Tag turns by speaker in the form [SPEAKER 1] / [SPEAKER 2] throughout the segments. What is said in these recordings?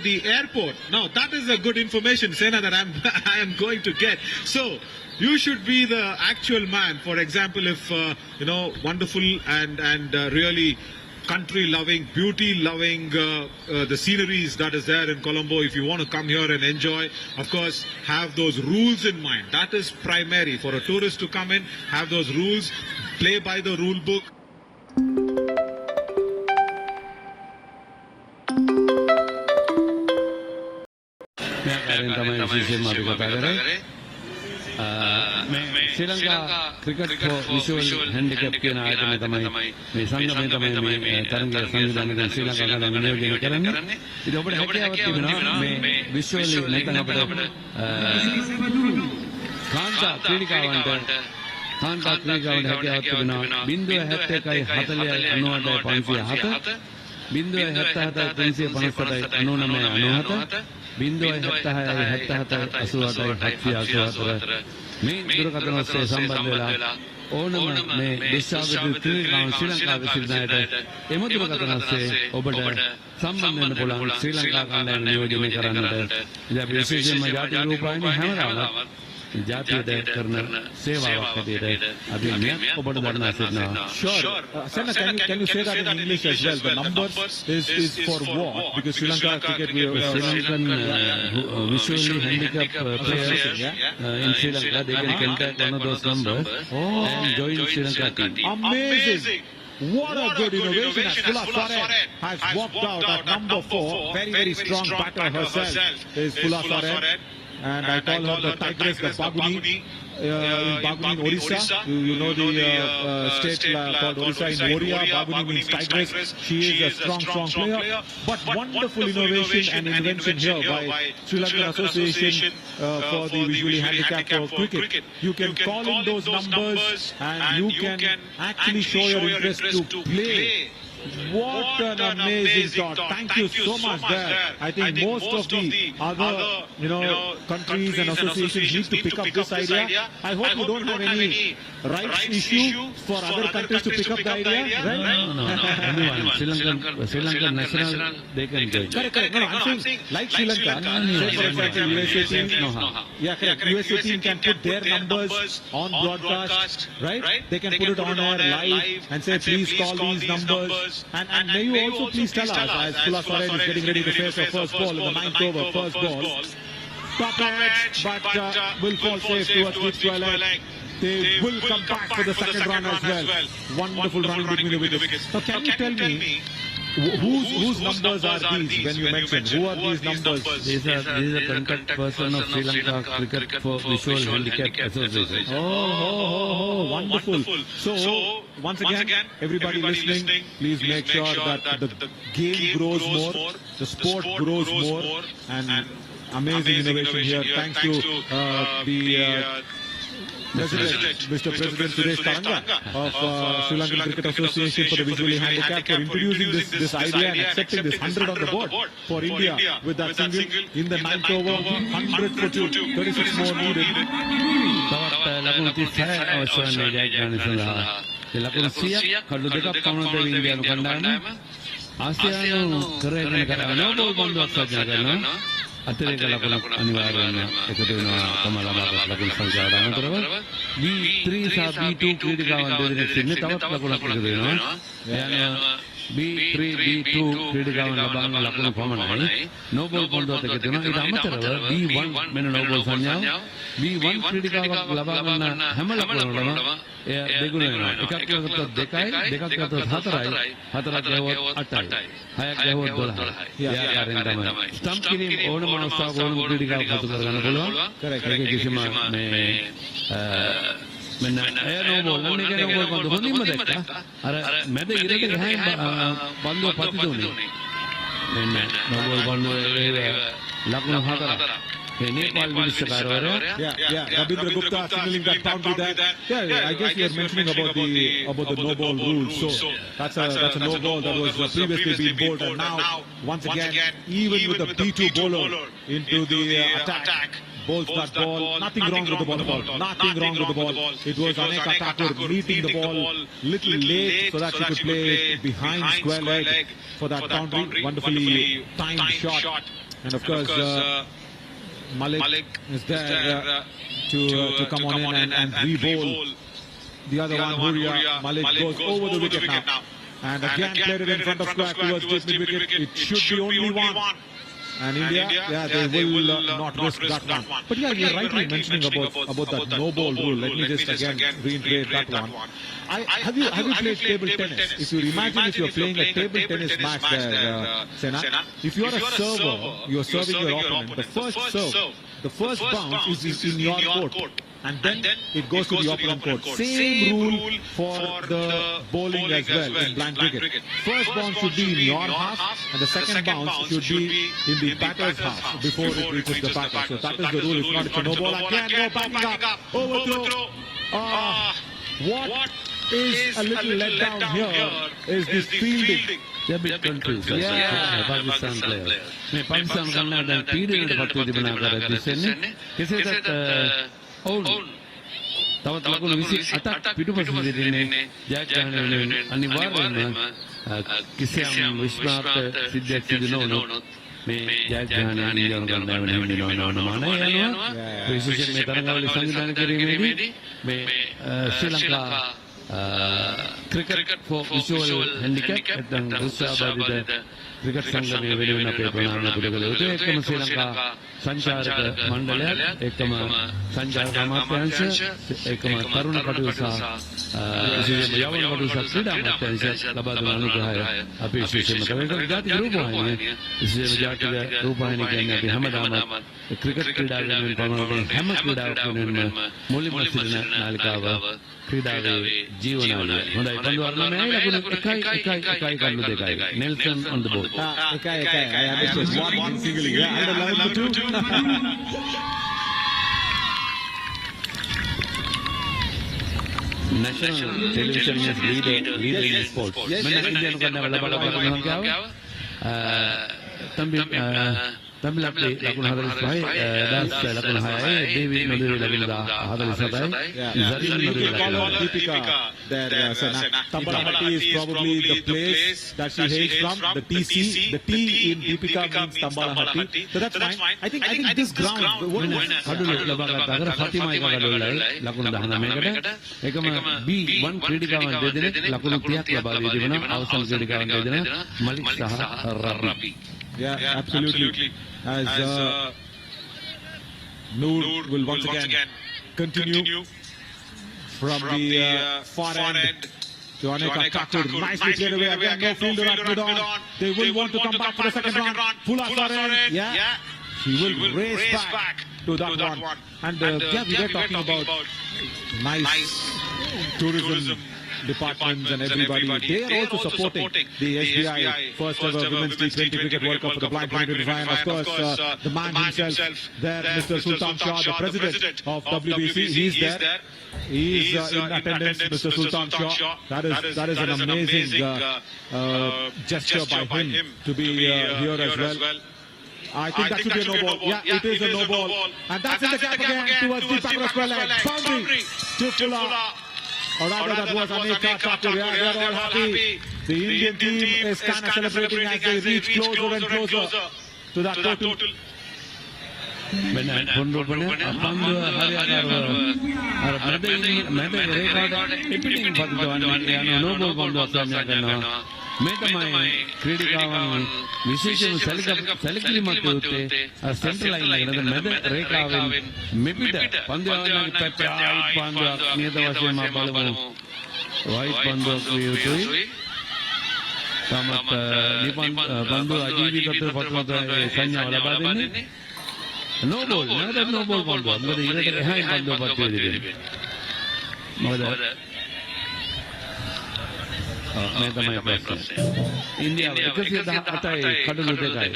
[SPEAKER 1] the airport. Now that is a good information, Sena, that I am going to get. So you should be the actual man. For example, if wonderful and really country-loving, beauty-loving, the sceneries that is there in Colombo. If you want to come here and enjoy, of course, have those rules in mind. That is primary for a tourist to come in. Have those rules, play by the rule book.
[SPEAKER 2] Sri Lanka cricket for visual handicapped කියන ආයතනය තමයි මේ සංගමය තමයි මේ තරගය සංවිධානය ශ්‍රී ලංකා ගාන නියෝජනය කරන්නේ. ඉතින් ඔබට හැකියාවක් තිබෙනවා මේ විෂුවලි නැත්නම් අපිට කාන්තා ක්‍රීඩිකාවන්ට හැකියාවක් තිබෙනවා 071 40 98 507 077 357 99 97 මේ දුරකථන ඔස්සේ සම්බන්ධ වෙලා ඕනම මේ දේශාගත ක්‍රීඩාවන් ශ්‍රී ලංකාවේ සිටිනායට එම දුරකථන ඔස්සේ ඔබට සම්බන්ධ වෙන්න පුළුවන් ශ්‍රී ලංකා කණ්ඩායම නියෝජනය කරන්නට. ඉතින් අපි විශේෂයෙන්ම ජාතික රූපවාහිනිය හැමදාම ජාතියට කරන සේවාවක් හැටියට අපි මෙයක් ඔබට දන්වා සිටිනවා.
[SPEAKER 3] Sure. Senna, can you say that in English as well? The numbers is for what? Because Sri Lanka cricket,
[SPEAKER 2] Sri Lankan visually handicapped players in Sri Lanka, they can contact one of those numbers and join Sri Lanka team.
[SPEAKER 3] Amazing. What a good innovation as Phula Soren has walked out at number 4. Very, very strong batter herself is Phula Soren. And I call her the Tigress, the Baguni, in Baguni in Orissa. You know the state called Orissa in Oria. Baguni means Tigress. She is a strong player. But wonderful innovation and invention here by Sri Lankan Association for the visually handicapped for cricket. You can call in those numbers and you can actually show your interest to play. What an amazing thought. Thank you so much there. I think most of the other, countries and associations need to pick up this idea. I hope you don't have any rights issue for other countries to pick up the idea, right?
[SPEAKER 2] No. Anyone. Sri Lankan national, they can join.
[SPEAKER 3] Correct. No, I'm saying like Sri Lanka, say for example, USA team, USA team can put their numbers on broadcast, right? They can put it on air live and say, please call these numbers. And may you also please tell us, as Phula Soren is getting ready to face her first ball in the 9th over, first ball, top edge, but will fall safe towards Fitzgerald. They will come back for the second run as well. Wonderful running between the wickets. Now can you tell me, whose numbers are these when you mentioned? Who are these numbers?
[SPEAKER 2] These are contact person of Sri Lanka Cricket for Visual Handicap Association.
[SPEAKER 3] Oh, wonderful. So, once again, everybody listening, please make sure that the game grows more, the sport grows more, and amazing innovation here. Thanks to the President, Mr. President Suresh Taranga of Sri Lankan Cricket Association for the visually handicapped for introducing this idea and accepting this 100 on the board for India with that single in the 9th over, 100 for 2, 36 more needed.
[SPEAKER 2] ලකුණු 36 අවශ්‍ය වන්නේ ජයග්‍රහණය සඳහා. ඒ ලකුණු 100ක් කඩු දෙකක් පමණ දෙවි ඉන්දියානු කණ්ඩායම ආසියානු කරගෙන කරගෙන බෝල් බන්දුවක් සජ්ජා කරනවා. අතිරේක ලකුණක් අනිවාර්යයෙන්ම එකතු වෙනවා තම ළමා ලකුණු සංඛ්‍යාවට අනුතරව B3 සහ B2 ක්‍රීඩිකාවන් දෙදෙනෙක් ඉන්නේ තවත් ලකුණක් එකතු වෙනවා. එයාන B3 B2 ක්‍රීඩිකාවන් ලබන ලකුණු පමණයි. නෝබල් පොන්දුවත් එකතු වෙනවා. ඊට අමතරව B1 මෙන්න නෝබල් සංඥාව B1 ක්‍රීඩිකාවක් ලබා ගන්න හැම ලකුණකටම එයා දෙගුණ වෙනවා. එකක් ගත්තොත් 2යි, දෙකක් ගත්තොත් 4යි, 4ක් ගහුවොත් 8යි, 6ක් ගහුවොත් 12යි. යාකාරයෙන් තමයි. ස්ටම්ප් කිරීම ඕනම අවස්ථාවක ඕනම ක්‍රීඩිකාවක් හසු කර ගන්න පුළුවන්. ඒක කිසිම මේ මෙන්න එයා නෝබල් නම් එක නෝබල් පන්දු හොඳින්ම දැක්කා. අර මැද ඉරට ගහන පන්දුව පතිතුනේ. මෙන්න නෝබල් පන්දුවේ ලකුණු 4ක්. Nepal Vilishakarwara.
[SPEAKER 3] Yeah. Rabindra Gupta signaling that boundary there. Yeah, I guess you are mentioning about the no ball rule. So that's a no ball that was previously being bowled, and now once again, even with the B2 bowler into the attack. Bowls that ball, nothing wrong with the ball. Nothing wrong with the ball. It was Aneka Thakur meeting the ball little late so that she could play behind square leg for that boundary. Wonderfully timed shot. And of course, Malik is there to come on in and re-bowl the other one, Huria. Malik goes over the wicket now. And again played it in front of square towards deep mid-wicket. It should be only one. And India, they will not risk that one. But yeah, you're rightly mentioning about that no ball rule. Let me just again reiterate that one. Have you played table tennis? If you imagine if you're playing a table tennis match there, Sena, if you are a server, you're serving your opponent. The first bounce is in your court. And then it goes to the opponent court. Same rule for the bowling as well in blank cricket. First bounce should be in your half, and the second bounce should be in the batter's half before it reaches the batter. So that is the rule. If not, it's a no ball. Again, no backing up. Overthrow. What is a little let down here is this fielding.
[SPEAKER 2] They're a bit confused. Pakistan players. मैं पाकिस्तान का ना डर पीड़े में पत्ते बना कर रहे थे किसे तक और तब तक उन्हें किसी अटक पीड़ों पर से देने जाग जाने में अनिवार्य है किसे हम विश्वास सिद्ध सिद्धनों में जाग जाने नहीं जानते हैं नहीं माना है ना तो इसी से मैं तरंगा वाली संविधान के लिए में Sri Lanka cricket for visual handicap dan Rusia bagi cricket संघ में विभिन्न पेपर बनाने के लिए तो एक कम श्रीलंका संचारक मंडल एक कम संचारक माध्यम एक कम तरुण कटुसा इसी यवन कटुसा क्रीडा माध्यम से लबाद अनुग्रह है अभी इसी से मतलब एक जाति रूप है इसी जाति रूप है कि अभी हम दामद क्रिकेट क्रीडा में पावन हम क्रीडा में मूल्य मस्जिद नालिका क्रीडावे जीवनाले होंडा बंदो अर्ना में आई लगुन इकाई कर लो देखाएगा नेल्सन ऑन द बोर्ड
[SPEAKER 3] इकाई I understood one singly yeah and level 2
[SPEAKER 2] national television is leader in sports मैंने इंडियन को ना वाला बड़ा क्या हुआ तमिल अपने लगुन हदल भाई दास लगुन है देवी नदी लगुन दा हदल सदाई जरीन नदी लगुन
[SPEAKER 3] Deepika there Sena Tambalahati is probably the place that she hails from the TC the T in Deepika means Tambalahati so that's fine I think this ground
[SPEAKER 2] हदल लबागा अगर फातिमा का हदल है लगुन दहना में कटे एक में B1 क्रीडिका में दे देने लगुन तियाक लबा दे देना आउसन क्रीडिका में दे देना मलिक शाह रबी
[SPEAKER 3] Yeah, absolutely. As Noor will once again continue from the far end to Aneka Thakur. Nicely played away again. No fielder at mid-on. They will want to come back for the second round. Full far end. Yeah. She will race back to that one. And yeah, we were talking about nice tourism departments and everybody. They are also supporting the SBI first ever Women's T20 Cricket World Cup for the Blind 2025. And of course, the man himself there, Mr. Sultan Shah, the president of WBC, he's there. He is in attendance, Mr. Sultan Shah. That is an amazing gesture by him to be here as well. I think that should be a no ball. Yeah, it is a no ball. And that's in the gap again towards the back of the square leg. Boundary to Fuller. Or rather, that was Aneka Thakur. Yeah, they are all happy. The Indian team is kind of celebrating as they reach closer and closer to that total.
[SPEAKER 2] Benar, Bondo benar. Pandu hari hari मैंने record repeating pada tuan ini, no ball Bondo asanya kena. Metamai क्रीडिकावन विशेषण सेलेक्टली मत होते central line लगे तो मैं रेकावन मिपिटा पंद्यावन की पैप्याई पंद्या नियतवासी माँ बालवों white पंद्या कोई होती तामत निपन पंद्या अजीबी करते फटमत संया वाला बात नहीं नो बॉल पंद्या मुझे ये तो यहाँ पंद्या पत्ते दिए मुझे मैं तो मैं इंडिया विकसित आता है खड़े देखा है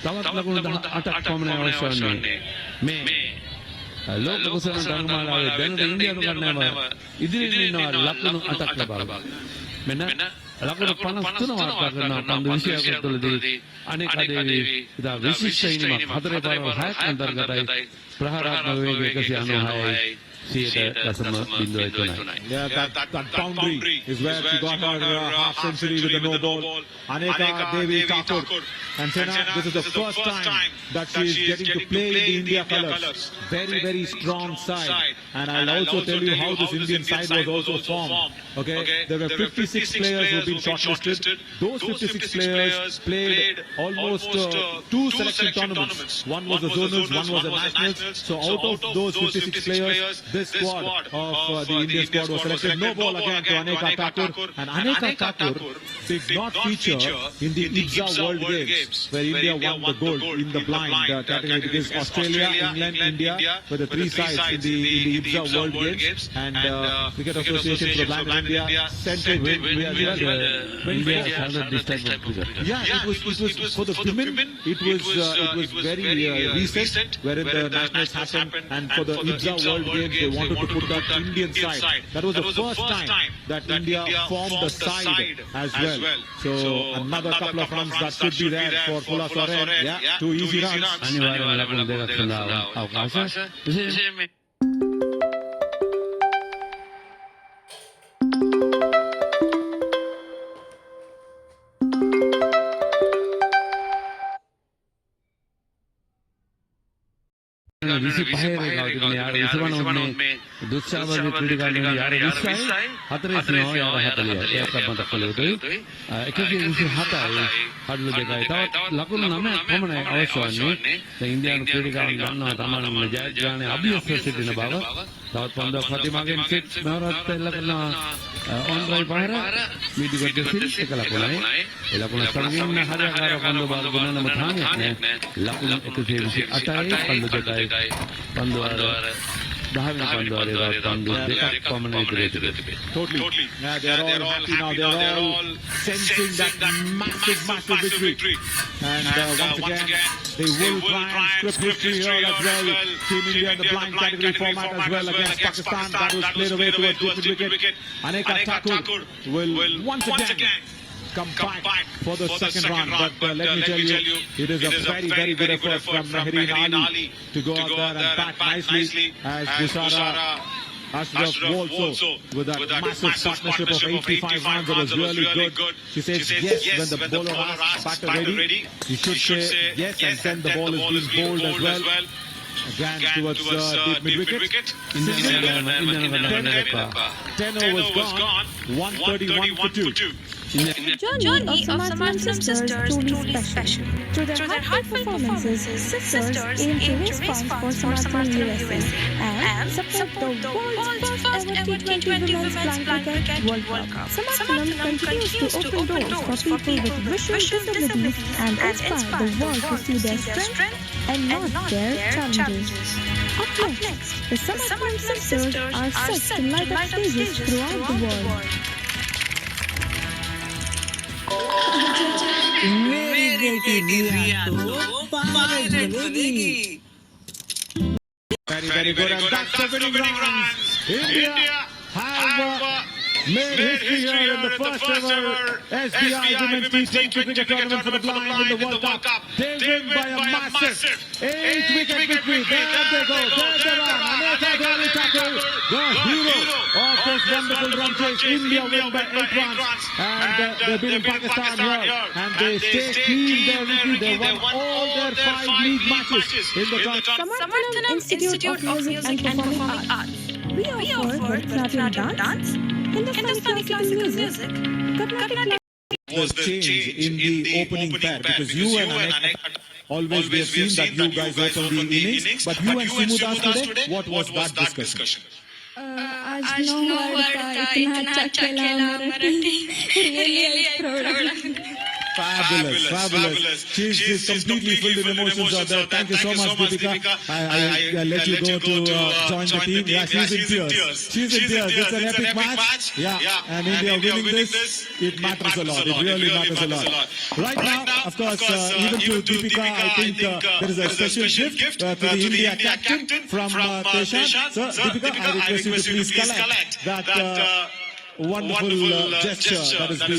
[SPEAKER 2] तब लगूं अटक कमने आवश्यक नहीं मैं लोग कुछ ना रंग माला है देन इंडिया तो करने में इधर नहीं ना लगूं अटक लगा मैं ना लगूं पाना सुना वार्ता करना पंद्रह विषय को तो ले अनेक आदेवी इधर विशिष्ट इन में खतरे पर है अंतर्गत है प्रहारात्मक वेग कैसे अनु है 100.03.
[SPEAKER 3] Yeah, that boundary is where she got her half century with the no ball. Aneka Devi Thakur. And Sena, this is the first time that she is getting to play in the India colours. Very, very strong side. And I'll also tell you how this Indian side was also formed. Okay, there were 56 players who have been shortlisted. Those 56 players played almost two selection tournaments. One was the zonals, one was the nationals. So out of those 56 players, this squad of the Indian squad was selected. No ball again to Aneka Thakur. And Aneka Thakur did not feature in the IBSA World Games, where India won the gold in the blind category, because Australia, England, India were the three sides in the IBSA World Games. And Cricket Association for the Blind in India sent it.
[SPEAKER 2] India has this type of cricket.
[SPEAKER 3] Yeah, it was for the women. It was very recent, wherein the nationals happened, and for the IBSA World Games they wanted to put that Indian side. That was the first time that India formed the side as well. So another couple of runs that should be there for Fulla Soren. Yeah, 2 easy runs.
[SPEAKER 2] අනිවාර්යයෙන්ම ලකුණු දෙකක් සඳහා අවකාශ. විශේෂයෙන්ම දුස්සාවගේ ක්‍රීඩකයන්ගේ යාර 20යි 4 ඉන්නවා යාර 40යි ඒකත් මතක් කළ යුතුයි 127යි කඩලු දෙකයි තවත් ලකුණු 9ක් පමණයි අවශ්‍ය වන්නේ දැන් ඉන්දියානු ක්‍රීඩකයන් ගන්නවා තමන්ගේ ජයග්‍රහණය අභියස සිටින බව තවත් පන්දුවක් ප්‍රතිමාගෙන් සෙට් මහරත් එල්ල කරනවා ඔන්රයි පහර මිඩිගොඩ සිල් එක ලකුණයි ඒ ලකුණ සමගින් හරියාකාර පන්දු බාල ගුණනම තානියක් නෑ ලකුණු 128යි පන්දු දෙකයි පන්දු අර 10 වෙනි පන්දු අරේ පන්දු දෙකක් පමණ ඉදිරියට තිබේ.
[SPEAKER 3] Totally. Yeah, they're all happy now. They're all sensing that massive victory. And once again, they will try and script history here as well. Team India in the blind category format as well against Pakistan. That was played away towards deep wicket. Aneka Thakur will once again come back for the second run. But let me tell you, it is a very good effort from Mehreen Ali to go out there and bat nicely as Busara Ashraf also with that massive partnership of 85 runs. It was really good. She says yes when the bowler asks batter ready. You should say yes, and then the ball is being bowled as well. Again towards deep mid-wicket. 10 overs gone. 131 for 2.
[SPEAKER 4] The journey of Samatram sisters is truly special. Through their heartfelt performances, sisters aim to raise funds for Samatram USA and support the world's first ever T20 Women's Blind Cricket World Cup. Samatram continues to open doors for people with visual disabilities and inspire the world to see their strength and not their challenges. Up next, the Samatram sisters are set to light up stages throughout the world.
[SPEAKER 5] मेरे गिरिया तो pilot बनेगी.
[SPEAKER 3] Very good, and that's the winning runs. India have made history here in the first ever SBI Women's T20 Cricket Tournament for the blind in the World Cup. They win by a massive 8-wicket victory. There they go. There's the run. Aneka Thakur, the hero of this wonderful run chase. India win by 8 runs, and they've been in Pakistan here, and they stay clean there. They won all their 5 league matches in the tournament.
[SPEAKER 4] Samarthanam Institute of Music and Performing Arts. We offer Bharatanatyam dance, Hindustani classical music, Carnatic
[SPEAKER 3] Was the change in the opening pair, because you and Aneka always we have seen that you guys open the innings, but you and Simudas today, what was that discussion?
[SPEAKER 6] आज 9 word का इतना अच्छा खेला Marathi really proud.
[SPEAKER 3] Fabulous. She's completely filled with emotions out there. Thank you so much, Deepika. I'll let you go to join the team. Yeah, she's in tears. It's an epic match. Yeah, and India winning this, it matters a lot. It really matters a lot. Right now, of course, even to Deepika, I think there is a special gift to the India captain from Teshan. So, Deepika, I request you to please collect that wonderful gesture that has been